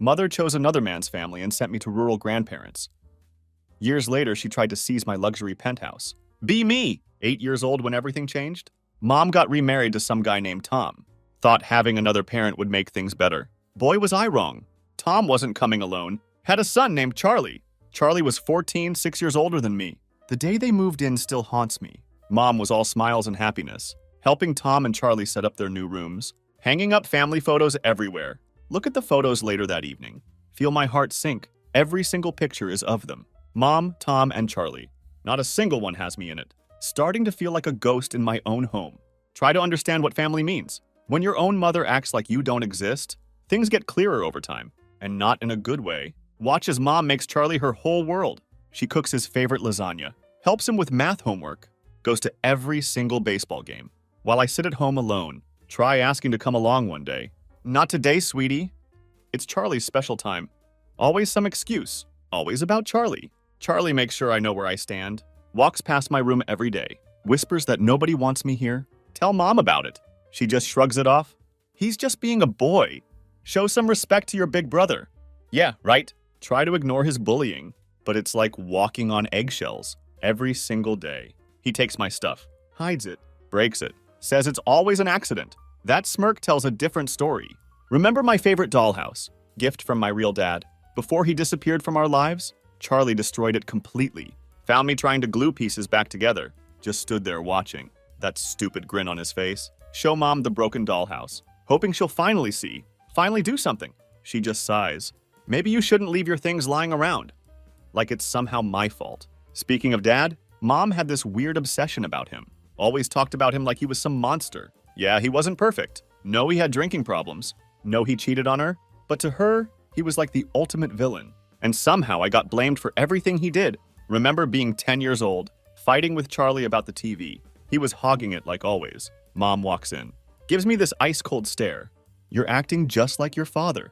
Mother chose another man's family and sent me to rural grandparents. Years later, she tried to seize my luxury penthouse. Be me! 8 years old when everything changed. Mom got remarried to some guy named Tom. Thought having another parent would make things better. Boy, was I wrong. Tom wasn't coming alone. Had a son named Charlie. Charlie was 14, 6 years older than me. The day they moved in still haunts me. Mom was all smiles and happiness, helping Tom and Charlie set up their new rooms, hanging up family photos everywhere. Look at the photos later that evening. Feel my heart sink. Every single picture is of them. Mom, Tom, and Charlie. Not a single one has me in it. Starting to feel like a ghost in my own home. Try to understand what family means. When your own mother acts like you don't exist, things get clearer over time, and not in a good way. Watch as Mom makes Charlie her whole world. She cooks his favorite lasagna, helps him with math homework, goes to every single baseball game. While I sit at home alone, try asking to come along one day. Not today, sweetie. It's Charlie's special time. Always some excuse. Always about Charlie. Charlie makes sure I know where I stand. Walks past my room every day. Whispers that nobody wants me here. Tell Mom about it. She just shrugs it off. He's just being a boy. Show some respect to your big brother. Yeah, right. Try to ignore his bullying. But it's like walking on eggshells every single day. He takes my stuff, hides it, breaks it, says it's always an accident. That smirk tells a different story. Remember my favorite dollhouse, gift from my real dad? Before he disappeared from our lives, Charlie destroyed it completely. Found me trying to glue pieces back together. Just stood there watching. That stupid grin on his face. Show Mom the broken dollhouse, hoping she'll finally see, finally do something. She just sighs. Maybe you shouldn't leave your things lying around. Like it's somehow my fault. Speaking of Dad, Mom had this weird obsession about him. Always talked about him like he was some monster. Yeah, he wasn't perfect. No, he had drinking problems. No, he cheated on her. But to her, he was like the ultimate villain. And somehow I got blamed for everything he did. Remember being 10 years old, fighting with Charlie about the TV. He was hogging it like always. Mom walks in. Gives me this ice-cold stare. You're acting just like your father.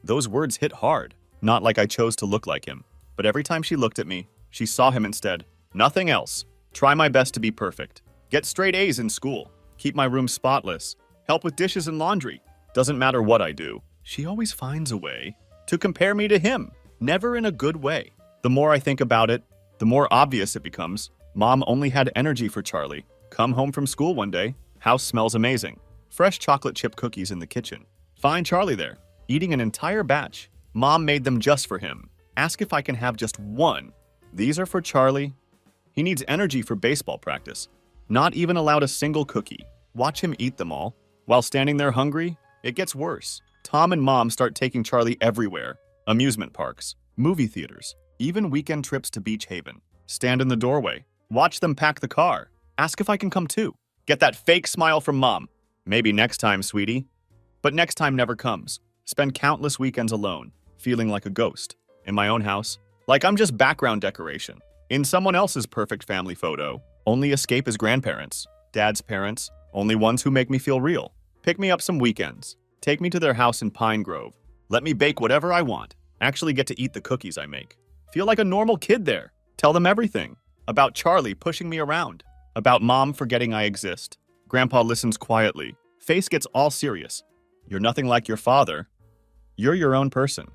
Those words hit hard. Not like I chose to look like him. But every time she looked at me, she saw him instead. Nothing else. Try my best to be perfect. Get straight A's in school. Keep my room spotless. Help with dishes and laundry. Doesn't matter what I do. She always finds a way to compare me to him. Never in a good way. The more I think about it, the more obvious it becomes. Mom only had energy for Charlie. Come home from school one day. House smells amazing. Fresh chocolate chip cookies in the kitchen. Find Charlie there, eating an entire batch. Mom made them just for him. Ask if I can have just one. These are for Charlie. He needs energy for baseball practice. Not even allowed a single cookie. Watch him eat them all. While standing there hungry, it gets worse. Tom and Mom start taking Charlie everywhere. Amusement parks, movie theaters, even weekend trips to Beach Haven. Stand in the doorway. Watch them pack the car. Ask if I can come too. Get that fake smile from Mom. Maybe next time, sweetie. But next time never comes. Spend countless weekends alone, feeling like a ghost. In my own house, like I'm just background decoration. In someone else's perfect family photo, only escape is grandparents. Dad's parents, only ones who make me feel real. Pick me up some weekends. Take me to their house in Pine Grove. Let me bake whatever I want. Actually get to eat the cookies I make. Feel like a normal kid there. Tell them everything. About Charlie pushing me around. About Mom forgetting I exist. Grandpa listens quietly. Face gets all serious. You're nothing like your father. You're your own person.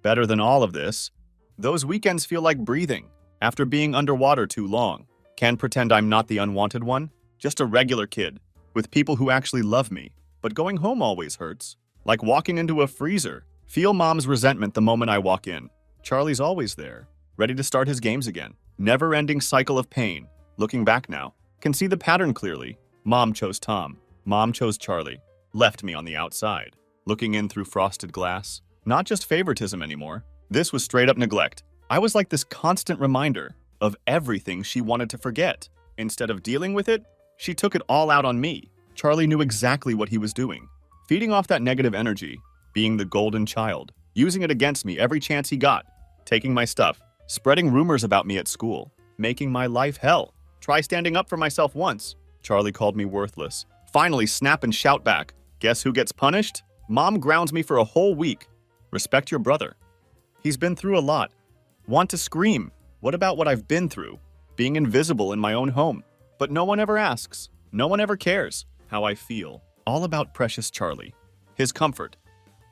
Better than all of this, those weekends feel like breathing after being underwater too long. Can pretend I'm not the unwanted one. Just a regular kid with people who actually love me. But going home always hurts. Like walking into a freezer. Feel Mom's resentment the moment I walk in. Charlie's always there, ready to start his games again. Never-ending cycle of pain. Looking back now, can see the pattern clearly. Mom chose Tom. Mom chose Charlie. Left me on the outside, looking in through frosted glass. Not just favoritism anymore. This was straight-up neglect. I was like this constant reminder of everything she wanted to forget. Instead of dealing with it, she took it all out on me. Charlie knew exactly what he was doing. Feeding off that negative energy, being the golden child, using it against me every chance he got, taking my stuff, spreading rumors about me at school, making my life hell. Try standing up for myself once. Charlie called me worthless. Finally snap and shout back. Guess who gets punished? Mom grounds me for a whole week. Respect your brother. He's been through a lot. Want to scream. What about what I've been through? Being invisible in my own home. But no one ever asks. No one ever cares how I feel. All about precious Charlie. His comfort.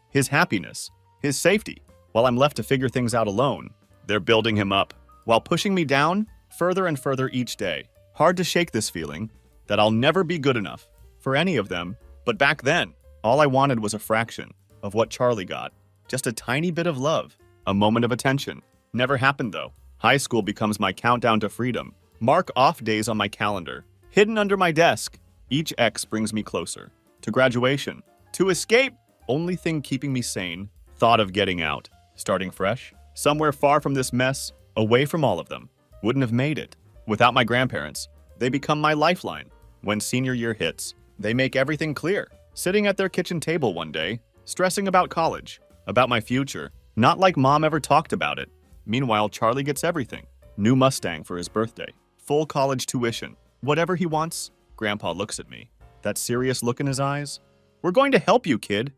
His happiness. his safety. While I'm left to figure things out alone, they're building him up, while pushing me down further and further each day. Hard to shake this feeling that I'll never be good enough for any of them. But back then, all I wanted was a fraction of what Charlie got. Just a tiny bit of love, a moment of attention. Never happened though. High school becomes my countdown to freedom. Mark off days on my calendar, hidden under my desk. Each X brings me closer to graduation, to escape. Only thing keeping me sane, thought of getting out, starting fresh, somewhere far from this mess, away from all of them. Wouldn't have made it without my grandparents. They become my lifeline. When senior year hits, they make everything clear. Sitting at their kitchen table one day, stressing about college, about my future, not like mom ever talked about it. Meanwhile, Charlie gets everything. New Mustang for his birthday, full college tuition, whatever he wants. Grandpa looks at me, that serious look in his eyes. We're going to help you, kid.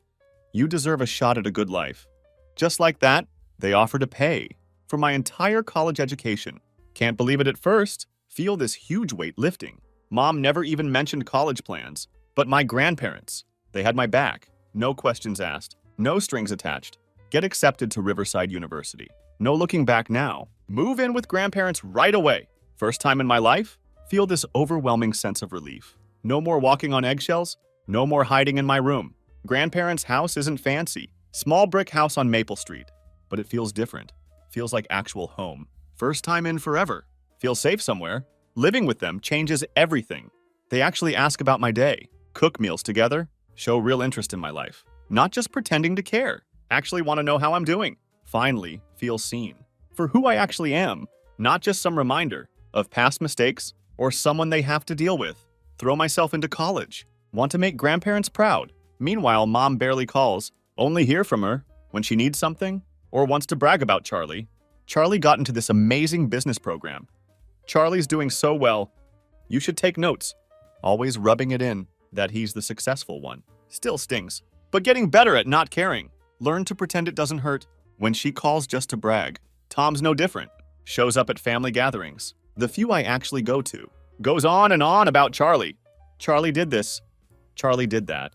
You deserve a shot at a good life. Just like that, they offer to pay for my entire college education. Can't believe it at first. Feel this huge weight lifting. Mom never even mentioned college plans, but my grandparents, they had my back. No questions asked, no strings attached. Get accepted to Riverside University. No looking back now. Move in with grandparents right away. First time in my life, feel this overwhelming sense of relief. No more walking on eggshells, no more hiding in my room. Grandparents' house isn't fancy. Small brick house on Maple Street, but it feels different. Feels like actual home. First time in forever. Feel safe somewhere. Living with them changes everything. They actually ask about my day, cook meals together, show real interest in my life. Not just pretending to care. Actually want to know how I'm doing. Finally, feel seen for who I actually am, not just some reminder of past mistakes or someone they have to deal with. Throw myself into college. Want to make grandparents proud. Meanwhile, mom barely calls. Only hear from her when she needs something or wants to brag about Charlie. Charlie got into this amazing business program. Charlie's doing so well. You should take notes. Always rubbing it in that he's the successful one. Still stings, but getting better at not caring. Learn to pretend it doesn't hurt. When she calls just to brag, Tom's no different. Shows up at family gatherings, the few I actually go to. Goes on and on about Charlie. Charlie did this. Charlie did that.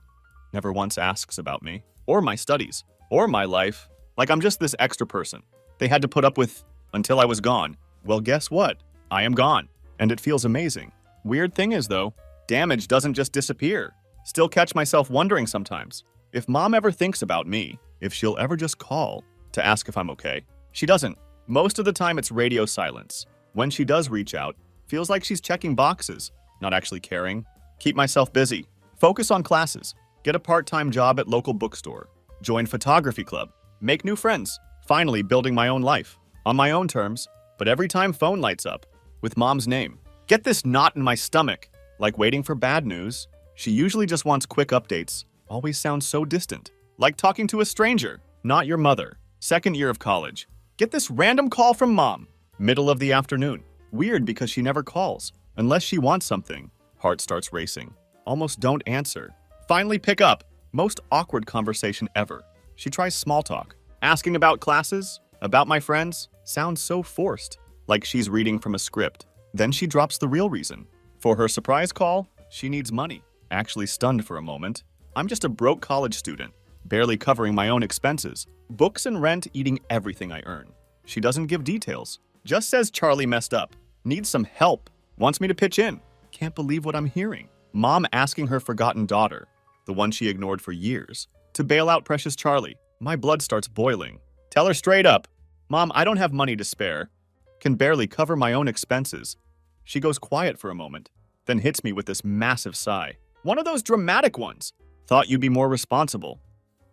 Never once asks about me, or my studies, or my life. Like I'm just this extra person they had to put up with until I was gone. Well, guess what? I am gone, and it feels amazing. Weird thing is, though, damage doesn't just disappear. Still catch myself wondering sometimes if mom ever thinks about me, if she'll ever just call to ask if I'm okay. She doesn't. Most of the time, it's radio silence. When she does reach out, feels like she's checking boxes, not actually caring. Keep myself busy. Focus on classes. Get a part-time job at local bookstore. Join photography club. Make new friends. Finally building my own life. On my own terms. But every time phone lights up with mom's name, get this knot in my stomach. Like waiting for bad news. She usually just wants quick updates. Always sounds so distant. Like talking to a stranger. Not your mother. Second year of college. Get this random call from mom. Middle of the afternoon. Weird because she never calls. Unless she wants something. Heart starts racing. Almost don't answer. Finally pick up. Most awkward conversation ever. She tries small talk. Asking about classes, about my friends. Sounds so forced. Like she's reading from a script. Then she drops the real reason. For her surprise call, she needs money. Actually stunned for a moment. I'm just a broke college student. Barely covering my own expenses. Books and rent eating everything I earn. She doesn't give details. Just says Charlie messed up. Needs some help. Wants me to pitch in. Can't believe what I'm hearing. Mom asking her forgotten daughter, the one she ignored for years, to bail out precious Charlie. My blood starts boiling. Tell her straight up. Mom, I don't have money to spare. Can barely cover my own expenses. She goes quiet for a moment, then hits me with this massive sigh. One of those dramatic ones. Thought you'd be more responsible.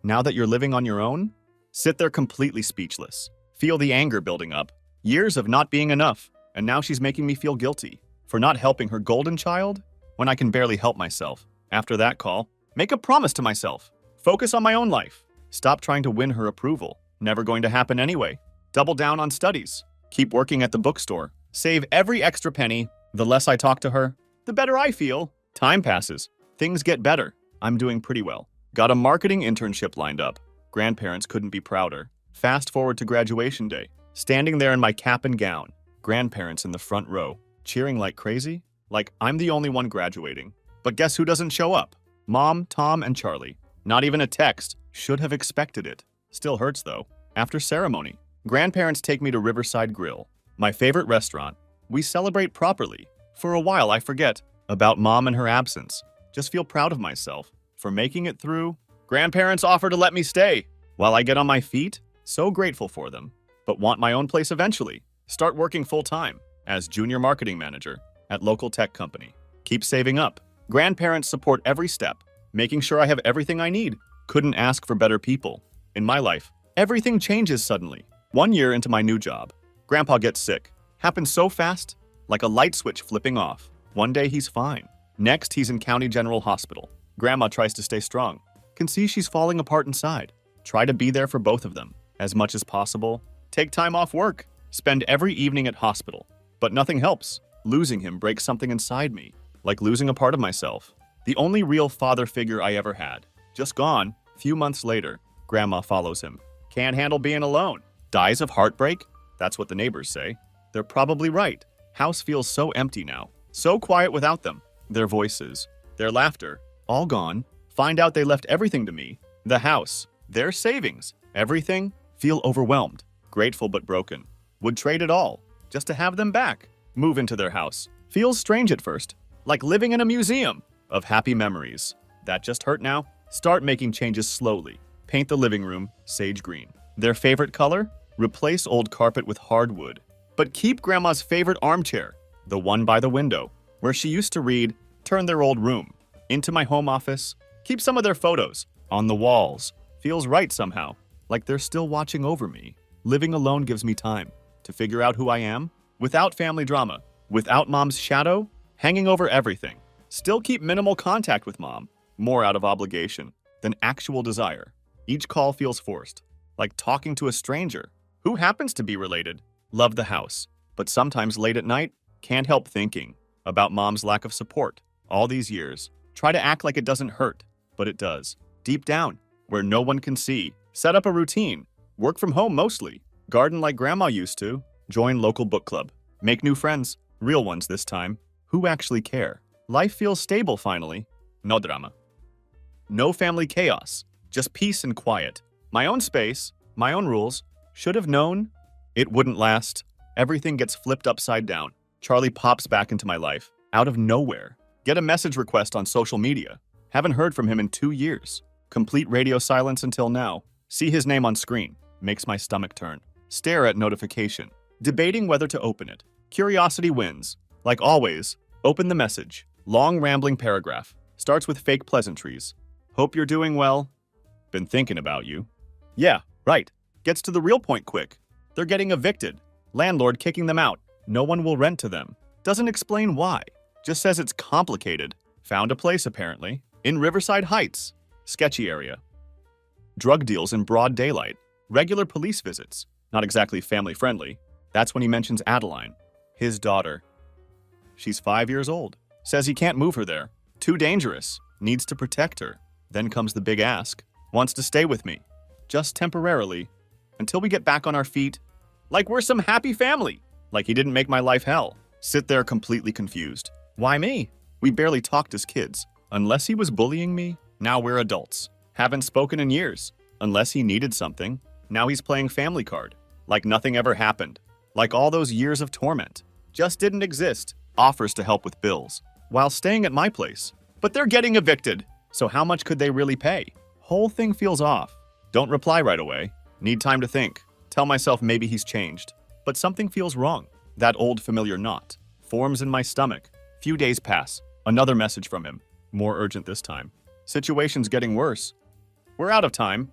Now that you're living on your own? Sit there completely speechless. Feel the anger building up. Years of not being enough, and now she's making me feel guilty for not helping her golden child when I can barely help myself. After that call, make a promise to myself. Focus on my own life. Stop trying to win her approval. Never going to happen anyway. Double down on studies. Keep working at the bookstore. Save every extra penny. The less I talk to her, the better I feel. Time passes. Things get better. I'm doing pretty well. Got a marketing internship lined up. Grandparents couldn't be prouder. Fast forward to graduation day. Standing there in my cap and gown. Grandparents in the front row. Cheering like crazy. Like I'm the only one graduating. But guess who doesn't show up? Mom, Tom, and Charlie. Not even a text. Should have expected it. Still hurts though. After ceremony, grandparents take me to Riverside Grill, my favorite restaurant. We celebrate properly. For a while, I forget about mom and her absence. Just feel proud of myself for making it through. Grandparents offer to let me stay while I get on my feet. So grateful for them, but want my own place eventually. Start working full-time as junior marketing manager at local tech company. Keep saving up. Grandparents support every step, making sure I have everything I need. Couldn't ask for better people. In my life, everything changes suddenly. 1 year into my new job, Grandpa gets sick. Happens so fast, like a light switch flipping off. One day he's fine. Next, he's in County General Hospital. Grandma tries to stay strong. Can see she's falling apart inside. Try to be there for both of them as much as possible. Take time off work. Spend every evening at hospital. But nothing helps. Losing him breaks something inside me, like losing a part of myself. The only real father figure I ever had. Just gone. Few months later, Grandma follows him. Can't handle being alone. Dies of heartbreak? That's what the neighbors say. They're probably right. House feels so empty now. So quiet without them. Their voices, their laughter, all gone. Find out they left everything to me. The house, their savings, everything. Feel overwhelmed. Grateful but broken. Would trade it all just to have them back. Move into their house. Feels strange at first. Like living in a museum of happy memories. That just hurt now. Start making changes slowly. Paint the living room sage green. Their favorite color? Replace old carpet with hardwood. But keep Grandma's favorite armchair, the one by the window, where she used to read. Turn their old room into my home office. Keep some of their photos on the walls. Feels right somehow, like they're still watching over me. Living alone gives me time to figure out who I am, without family drama, without mom's shadow hanging over everything. Still keep minimal contact with mom, more out of obligation than actual desire. Each call feels forced, like talking to a stranger who happens to be related. Love the house, but sometimes late at night, can't help thinking about mom's lack of support. All these years, try to act like it doesn't hurt, but it does. Deep down, where no one can see. Set up a routine. Work from home mostly. Garden like Grandma used to. Join local book club. Make new friends. Real ones this time. Who actually care. Life feels stable finally. No drama. No family chaos. Just peace and quiet. My own space. My own rules. Should have known. It wouldn't last. Everything gets flipped upside down. Charlie pops back into my life. Out of nowhere. Get a message request on social media. Haven't heard from him in 2 years. Complete radio silence until now. See his name on screen. Makes my stomach turn. Stare at notification. Debating whether to open it. Curiosity wins. Like always, open the message. Long rambling paragraph. Starts with fake pleasantries. Hope you're doing well. Been thinking about you. Yeah, right. Gets to the real point quick. They're getting evicted. Landlord kicking them out. No one will rent to them. Doesn't explain why. Just says it's complicated. Found a place apparently. In Riverside Heights. Sketchy area. Drug deals in broad daylight. Regular police visits. Not exactly family friendly. That's when he mentions Adeline. His daughter. She's 5 years old. Says he can't move her there. Too dangerous. Needs to protect her. Then comes the big ask. Wants to stay with me. Just temporarily. Until we get back on our feet. Like we're some happy family. Like he didn't make my life hell. Sit there completely confused. Why me? We barely talked as kids. Unless he was bullying me, now we're adults. Haven't spoken in years. Unless he needed something, now he's playing family card. Like nothing ever happened. Like all those years of torment. Just didn't exist. Offers to help with bills. While staying at my place. But they're getting evicted. So how much could they really pay? Whole thing feels off. Don't reply right away. Need time to think. Tell myself maybe he's changed. But something feels wrong. That old familiar knot forms in my stomach. Few days pass. Another message from him. More urgent this time. Situation's getting worse. We're out of time.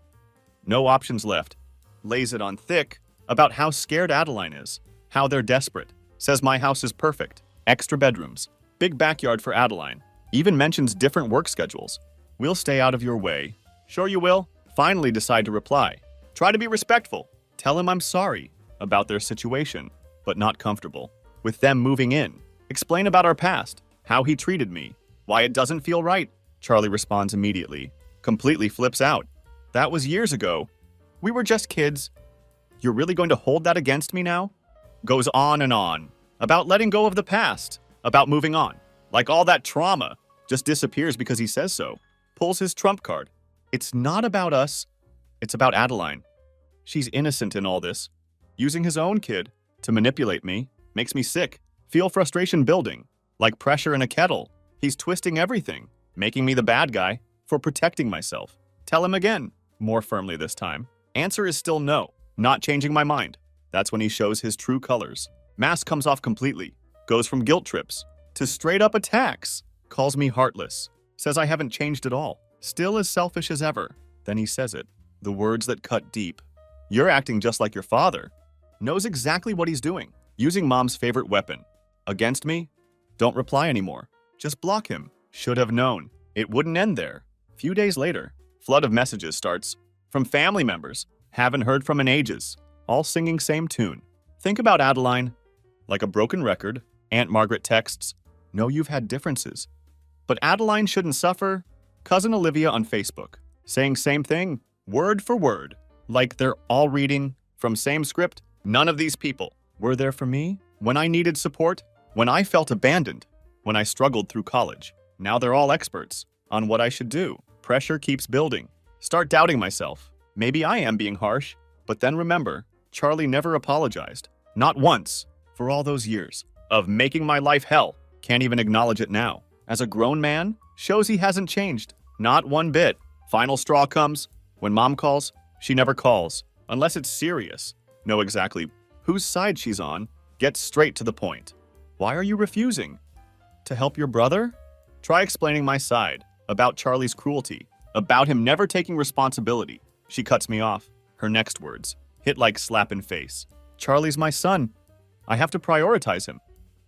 No options left. Lays it on thick about how scared Adeline is. How they're desperate. Says my house is perfect. Extra bedrooms. Big backyard for Adeline. Even mentions different work schedules. We'll stay out of your way. Sure you will? Finally decide to reply. Try to be respectful. Tell him I'm sorry about their situation, but not comfortable with them moving in. Explain about our past, how he treated me, why it doesn't feel right. Charlie responds immediately. Completely flips out. That was years ago. We were just kids. You're really going to hold that against me now? Goes on and on. About letting go of the past. About moving on. Like all that trauma just disappears because he says so. Pulls his trump card. It's not about us. It's about Adeline. She's innocent in all this. Using his own kid to manipulate me makes me sick. Feel frustration building, like pressure in a kettle. He's twisting everything, making me the bad guy for protecting myself. Tell him again, more firmly this time. Answer is still no, not changing my mind. That's when he shows his true colors. Mask comes off completely, goes from guilt trips to straight up attacks, calls me heartless, says I haven't changed at all, still as selfish as ever. Then he says it, the words that cut deep. You're acting just like your father. Knows exactly what he's doing, using mom's favorite weapon. Against me? Don't reply anymore. Just block him. Should have known. It wouldn't end there. Few days later, flood of messages starts from family members. Haven't heard from in ages. All singing same tune. Think about Adeline. Like a broken record, Aunt Margaret texts, know you've had differences, but Adeline shouldn't suffer. Cousin Olivia on Facebook, saying same thing, word for word. Like they're all reading from same script. None of these people were there for me when I needed support, when I felt abandoned, when I struggled through college. Now they're all experts on what I should do. Pressure keeps building. Start doubting myself. Maybe I am being harsh, but then remember, Charlie never apologized. Not once, for all those years of making my life hell. Can't even acknowledge it now. As a grown man, shows he hasn't changed. Not one bit. Final straw comes. When mom calls, she never calls. Unless it's serious. Know exactly whose side she's on. Get straight to the point. Why are you refusing? To help your brother? Try explaining my side. About Charlie's cruelty. About him never taking responsibility. She cuts me off. Her next words hit like slap in face. Charlie's my son. I have to prioritize him.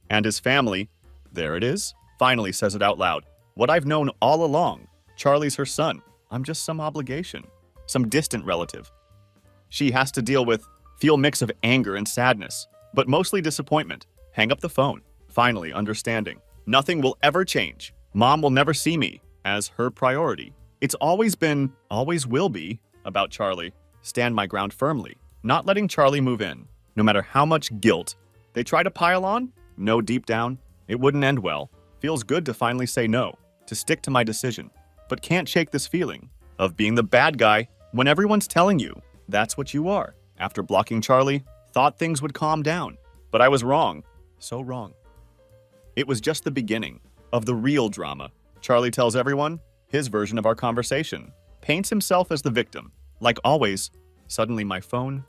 And his family. There it is. Finally says it out loud. What I've known all along. Charlie's her son. I'm just some obligation. Some distant relative. She has to deal with. Feel mix of anger and sadness. But mostly disappointment. Hang up the phone. Finally understanding. Nothing will ever change. Mom will never see me as her priority. It's always been, always will be, about Charlie. Stand my ground firmly. Not letting Charlie move in. No matter how much guilt they try to pile on, know deep down, it wouldn't end well. Feels good to finally say no, to stick to my decision. But can't shake this feeling of being the bad guy when everyone's telling you that's what you are. After blocking Charlie, thought things would calm down. But I was wrong. So wrong. It was just the beginning of the real drama. Charlie tells everyone his version of our conversation. Paints himself as the victim. Like always, suddenly my phone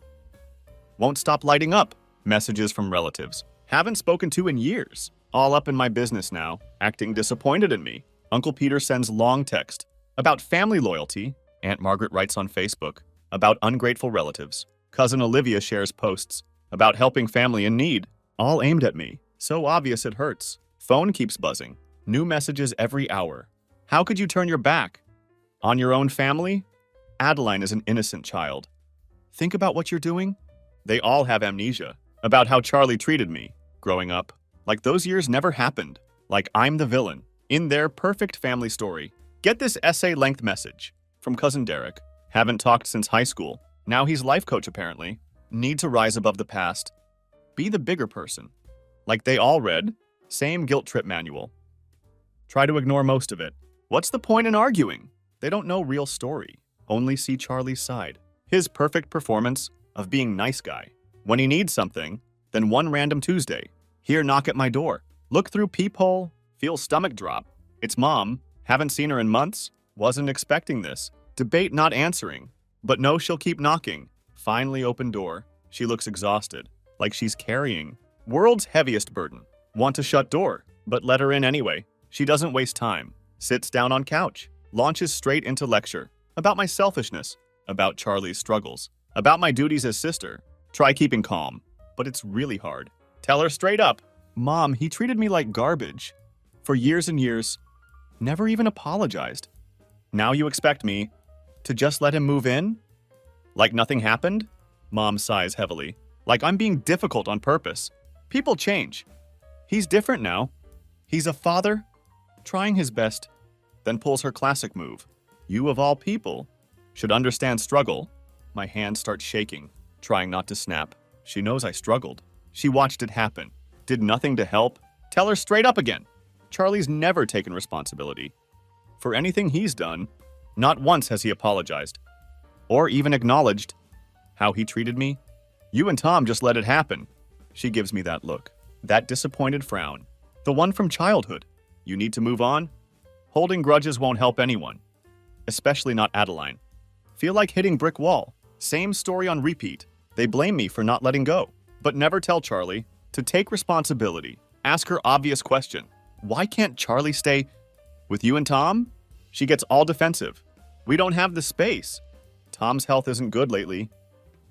won't stop lighting up. Messages from relatives. Haven't spoken to in years. All up in my business now, acting disappointed in me. Uncle Peter sends long text about family loyalty. Aunt Margaret writes on Facebook about ungrateful relatives. Cousin Olivia shares posts about helping family in need. All aimed at me. So obvious it hurts. Phone keeps buzzing. New messages every hour. How could you turn your back on your own family? Adeline is an innocent child. Think about what you're doing. They all have amnesia about how Charlie treated me growing up. Like those years never happened. Like I'm the villain in their perfect family story. Get this essay-length message from Cousin Derek. Haven't talked since high school. Now he's life coach apparently. Need to rise above the past. Be the bigger person. Like they all read. Same guilt trip manual. Try to ignore most of it. What's the point in arguing? They don't know real story. Only see Charlie's side. His perfect performance of being nice guy. When he needs something, then one random Tuesday. Hear knock at my door. Look through peephole. Feel stomach drop. It's mom. Haven't seen her in months. Wasn't expecting this. Debate not answering. But no, she'll keep knocking. Finally open door. She looks exhausted. Like she's carrying world's heaviest burden. Want to shut door, but let her in anyway. She doesn't waste time. Sits down on couch. Launches straight into lecture. About my selfishness. About Charlie's struggles. About my duties as sister. Try keeping calm. But it's really hard. Tell her straight up. Mom, he treated me like garbage. For years and years. Never even apologized. Now you expect me to just let him move in? Like nothing happened? Mom sighs heavily. Like I'm being difficult on purpose. People change. He's different now. He's a father, trying his best, then pulls her classic move. You of all people should understand struggle. My hand starts shaking, trying not to snap. She knows I struggled. She watched it happen. Did nothing to help. Tell her straight up again. Charlie's never taken responsibility for anything he's done. Not once has he apologized or even acknowledged How he treated me? You and Tom just let it happen. She gives me that look. That disappointed frown. The one from childhood. You need to move on? Holding grudges won't help anyone. Especially not Adeline. Feel like hitting brick wall. Same story on repeat. They blame me for not letting go. But never tell Charlie to take responsibility. Ask her obvious question. Why can't Charlie stay with you and Tom? She gets all defensive. We don't have the space. Tom's health isn't good lately.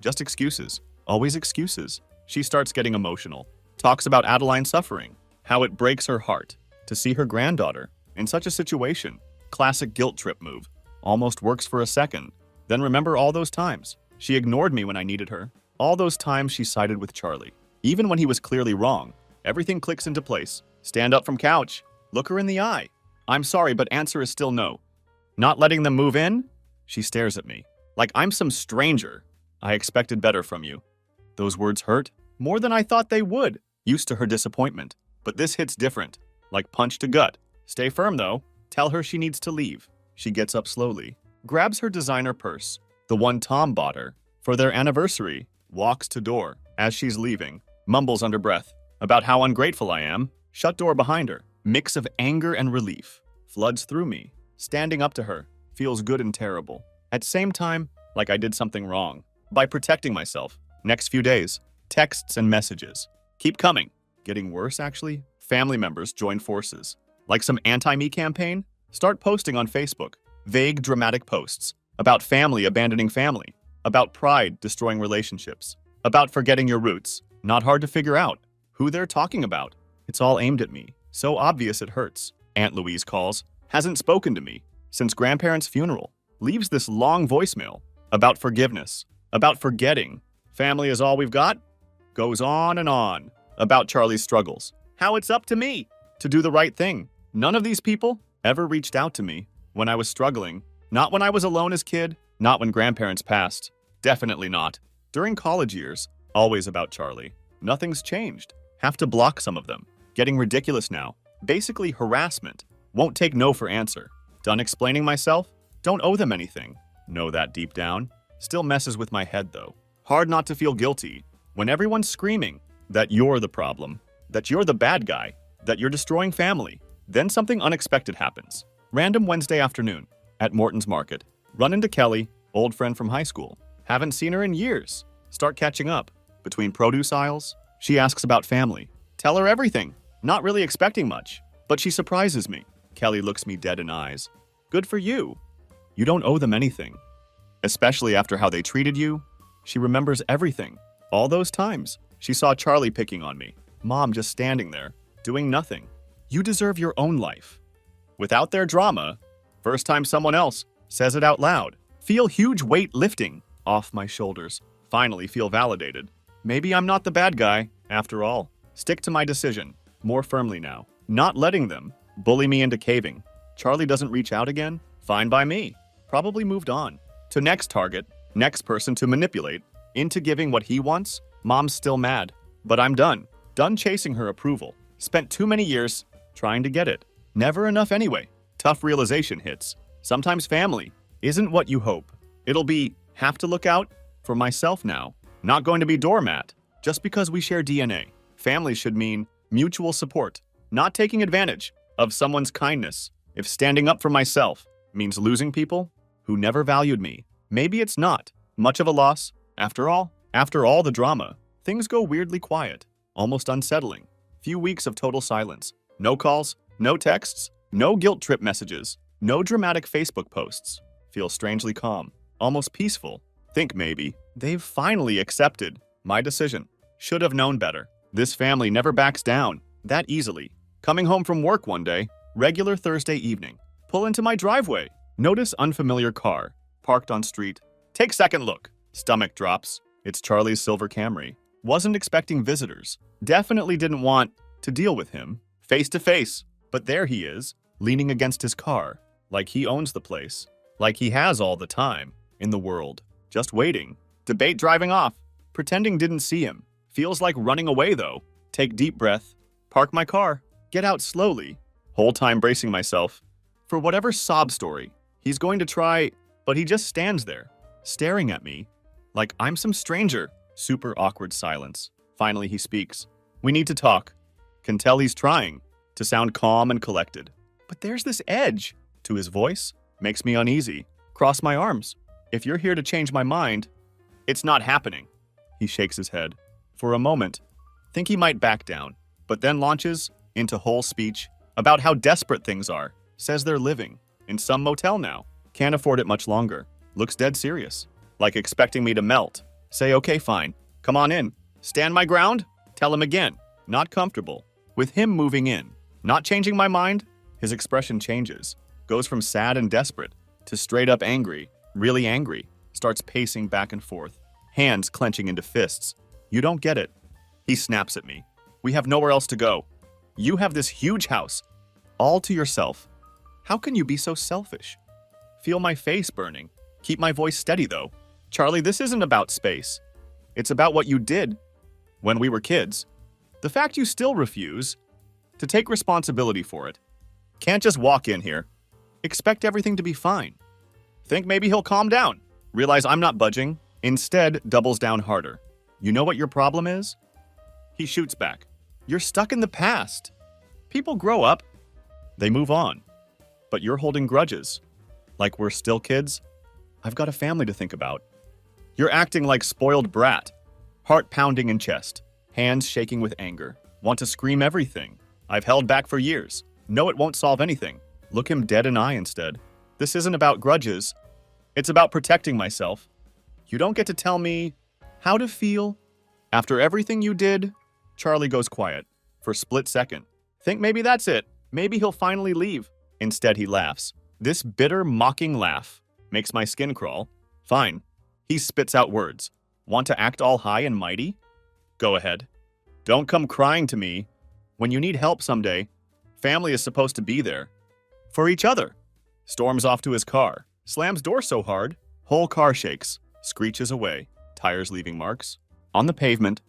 Just excuses. Always excuses. She starts getting emotional. Talks about Adeline suffering. How it breaks her heart to see her granddaughter in such a situation. Classic guilt trip move. Almost works for a second. Then remember all those times she ignored me when I needed her. All those times she sided with Charlie. Even when he was clearly wrong. Everything clicks into place. Stand up from couch. Look her in the eye. I'm sorry, but answer is still no. Not letting them move in? She stares at me. Like I'm some stranger. I expected better from you. Those words hurt. More than I thought they would. Used to her disappointment. But this hits different. Like punch to gut. Stay firm though. Tell her she needs to leave. She gets up slowly. Grabs her designer purse. The one Tom bought her. For their anniversary. Walks to door. As she's leaving. Mumbles under breath. About how ungrateful I am. Shut door behind her. Mix of anger and relief. Floods through me. Standing up to her. Feels good and terrible. At same time, like I did something wrong. By protecting myself. Next few days. Texts and messages. Keep coming. Getting worse, actually. Family members join forces. Like some anti-me campaign? Start posting on Facebook. Vague, dramatic posts. About family abandoning family. About pride destroying relationships. About forgetting your roots. Not hard to figure out. Who they're talking about. It's all aimed at me. So obvious it hurts. Aunt Louise calls. Hasn't spoken to me since grandparents' funeral. Leaves this long voicemail. About forgiveness. About forgetting. Family is all we've got? Goes on and on. About Charlie's struggles. How it's up to me to do the right thing. None of these people ever reached out to me when I was struggling. Not when I was alone as kid. Not when grandparents passed. Definitely not. During college years. Always about Charlie. Nothing's changed. Have to block some of them. Getting ridiculous now. Basically harassment. Won't take no for answer. Done explaining myself? Don't owe them anything. Know that deep down. Still messes with my head though. Hard not to feel guilty when everyone's screaming that you're the problem, that you're the bad guy, that you're destroying family. Then something unexpected happens. Random Wednesday afternoon at Morton's Market. Run into Kelly, old friend from high school. Haven't seen her in years. Start catching up. Between produce aisles, she asks about family. Tell her everything. Not really expecting much, but she surprises me. Kelly looks me dead in eyes. Good for you. You don't owe them anything. Especially after how they treated you. She remembers everything. All those times. She saw Charlie picking on me. Mom just standing there, doing nothing. You deserve your own life. Without their drama, first time someone else says it out loud. Feel huge weight lifting off my shoulders. Finally feel validated. Maybe I'm not the bad guy, after all. Stick to my decision, more firmly now. Not letting them bully me into caving. Charlie doesn't reach out again? Fine by me. Probably moved on. To next target, next person to manipulate, into giving what he wants. Mom's still mad. But I'm done. Done chasing her approval. Spent too many years trying to get it. Never enough anyway. Tough realization hits. Sometimes family isn't what you hope. It'll be, have to look out for myself now. Not going to be doormat. Just because we share DNA. Family should mean mutual support. Not taking advantage of someone's kindness. If standing up for myself means losing people who never valued me, maybe it's not much of a loss. After all the drama, things go weirdly quiet, almost unsettling. Few weeks of total silence. No calls, no texts, no guilt trip messages, no dramatic Facebook posts. Feel strangely calm, almost peaceful. Think maybe they've finally accepted my decision. Should have known better. This family never backs down that easily. Coming home from work one day, regular Thursday evening. Pull into my driveway. Notice unfamiliar car, parked on street. Take second look. Stomach drops. It's Charlie's silver Camry. Wasn't expecting visitors. Definitely didn't want to deal with him face to face. But there he is, leaning against his car, like he owns the place, like he has all the time in the world. Just waiting. Debate driving off. Pretending didn't see him. Feels like running away though. Take deep breath. Park my car. Get out slowly. Whole time bracing myself for whatever sob story he's going to try, but he just stands there, staring at me Like I'm some stranger. Super awkward silence. Finally, he speaks. We need to talk. Can tell he's trying to sound calm and collected. But there's this edge to his voice. Makes me uneasy. Cross my arms. If you're here to change my mind, it's not happening. He shakes his head. For a moment, think he might back down, but then launches into whole speech about how desperate things are. Says they're living in some motel now. Can't afford it much longer. Looks dead serious. Like expecting me to melt. Say, okay, fine. Come on in. Stand my ground? Tell him again. Not comfortable. With him moving in. Not changing my mind? His expression changes. Goes from sad and desperate to straight up angry. Really angry. Starts pacing back and forth. Hands clenching into fists. You don't get it. He snaps at me. We have nowhere else to go. You have this huge house. All to yourself. How can you be so selfish? Feel my face burning. Keep my voice steady, though. Charlie, this isn't about space. It's about what you did when we were kids. The fact you still refuse to take responsibility for it. Can't just walk in here. Expect everything to be fine. Think maybe he'll calm down. Realize I'm not budging. Instead, doubles down harder. You know what your problem is? He shoots back. You're stuck in the past. People grow up. They move on. But you're holding grudges. Like we're still kids? I've got a family to think about. You're acting like spoiled brat. Heart pounding in chest. Hands shaking with anger. Want to scream everything. I've held back for years. Know it won't solve anything. Look him dead in eye instead. This isn't about grudges. It's about protecting myself. You don't get to tell me how to feel. After everything you did, Charlie goes quiet for a split second. Think maybe that's it. Maybe he'll finally leave. Instead, he laughs. This bitter, mocking laugh makes my skin crawl. Fine. He spits out words. Want to act all high and mighty? Go ahead. Don't come crying to me. When you need help someday, family is supposed to be there. For each other. Storms off to his car. Slams door so hard, whole car shakes. Screeches away. Tires leaving marks. On the pavement.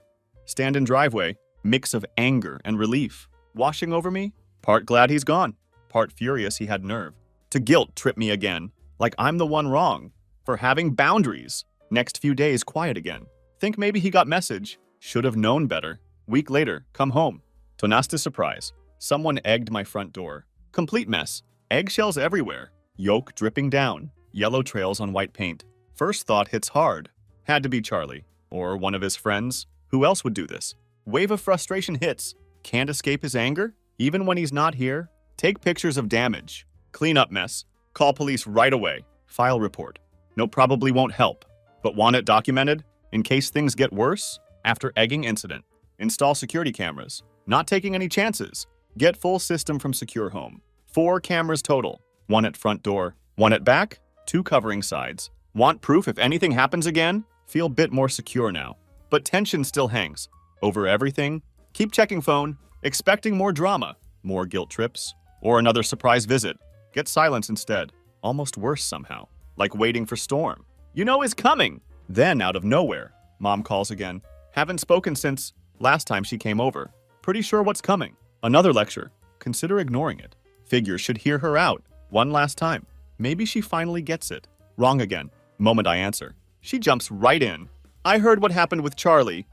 Stand in driveway. Mix of anger and relief. Washing over me. Part glad he's gone. Part furious he had nerve. To guilt trip me again. Like I'm the one wrong. For having boundaries. Next few days quiet again. Think maybe he got message. Should have known better. Week later, come home. To Nasta's surprise, someone egged my front door. Complete mess. Eggshells everywhere. Yolk dripping down. Yellow trails on white paint. First thought hits hard. Had to be Charlie. Or one of his friends. Who else would do this? Wave of frustration hits. Can't escape his anger? Even when he's not here? Take pictures of damage. Clean up mess. Call police right away. File report. No, probably won't help. But want it documented? In case things get worse? After egging incident. Install security cameras. Not taking any chances. Get full system from Secure Home. 4 cameras total. 1 at front door. 1 at back. 2 covering sides. Want proof if anything happens again? Feel bit more secure now. But tension still hangs. Over everything? Keep checking phone. Expecting more drama. More guilt trips. Or another surprise visit. Get silence instead. Almost worse somehow. Like waiting for storm. You know is coming. Then out of nowhere, Mom calls again. Haven't spoken since last time she came over. Pretty sure what's coming. Another lecture. Consider ignoring it. Figure should hear her out. One last time. Maybe she finally gets it. Wrong again. Moment I answer. She jumps right in. I heard what happened with Charlie.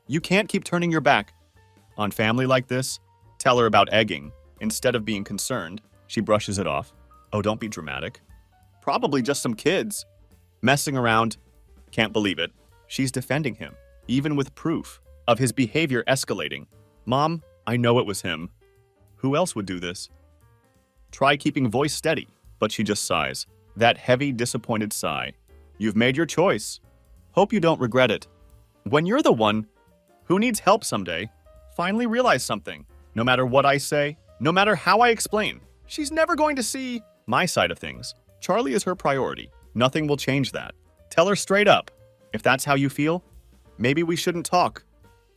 You can't keep turning your back on family like this. Tell her about egging. Instead of being concerned, she brushes it off. Oh, don't be dramatic. Probably just some kids. Messing around. Can't believe it. She's defending him, even with proof of his behavior escalating. Mom, I know it was him. Who else would do this? Try keeping voice steady, but she just sighs. That heavy, disappointed sigh. You've made your choice. Hope you don't regret it. When you're the one who needs help someday, finally realize something. No matter what I say, no matter how I explain, she's never going to see my side of things. Charlie is her priority. Nothing will change that. Tell her straight up. If that's how you feel, maybe we shouldn't talk.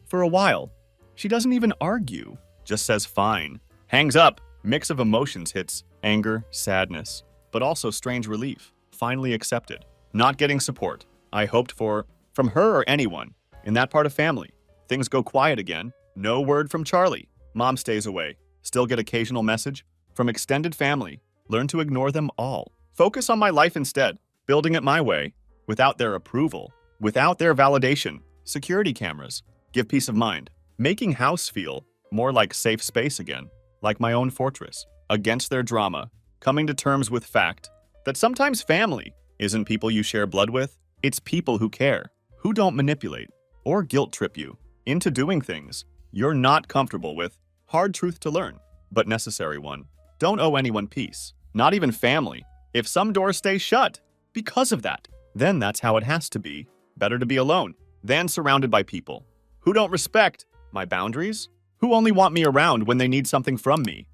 For a while. She doesn't even argue. Just says fine. Hangs up. Mix of emotions hits. Anger, sadness, but also strange relief. Finally accepted. Not getting support I hoped for from her or anyone. In that part of family. Things go quiet again. No word from Charlie. Mom stays away. Still get occasional message from extended family. Learn to ignore them all. Focus on my life instead. Building it my way. Without their approval. Without their validation, security cameras give peace of mind, making house feel more like safe space again, like my own fortress. Against their drama, coming to terms with fact that sometimes family isn't people you share blood with, it's people who care, who don't manipulate or guilt trip you into doing things you're not comfortable with. Hard truth to learn, but necessary one. Don't owe anyone peace, not even family. If some doors stay shut because of that, then that's how it has to be. Better to be alone than surrounded by people who don't respect my boundaries, who only want me around when they need something from me.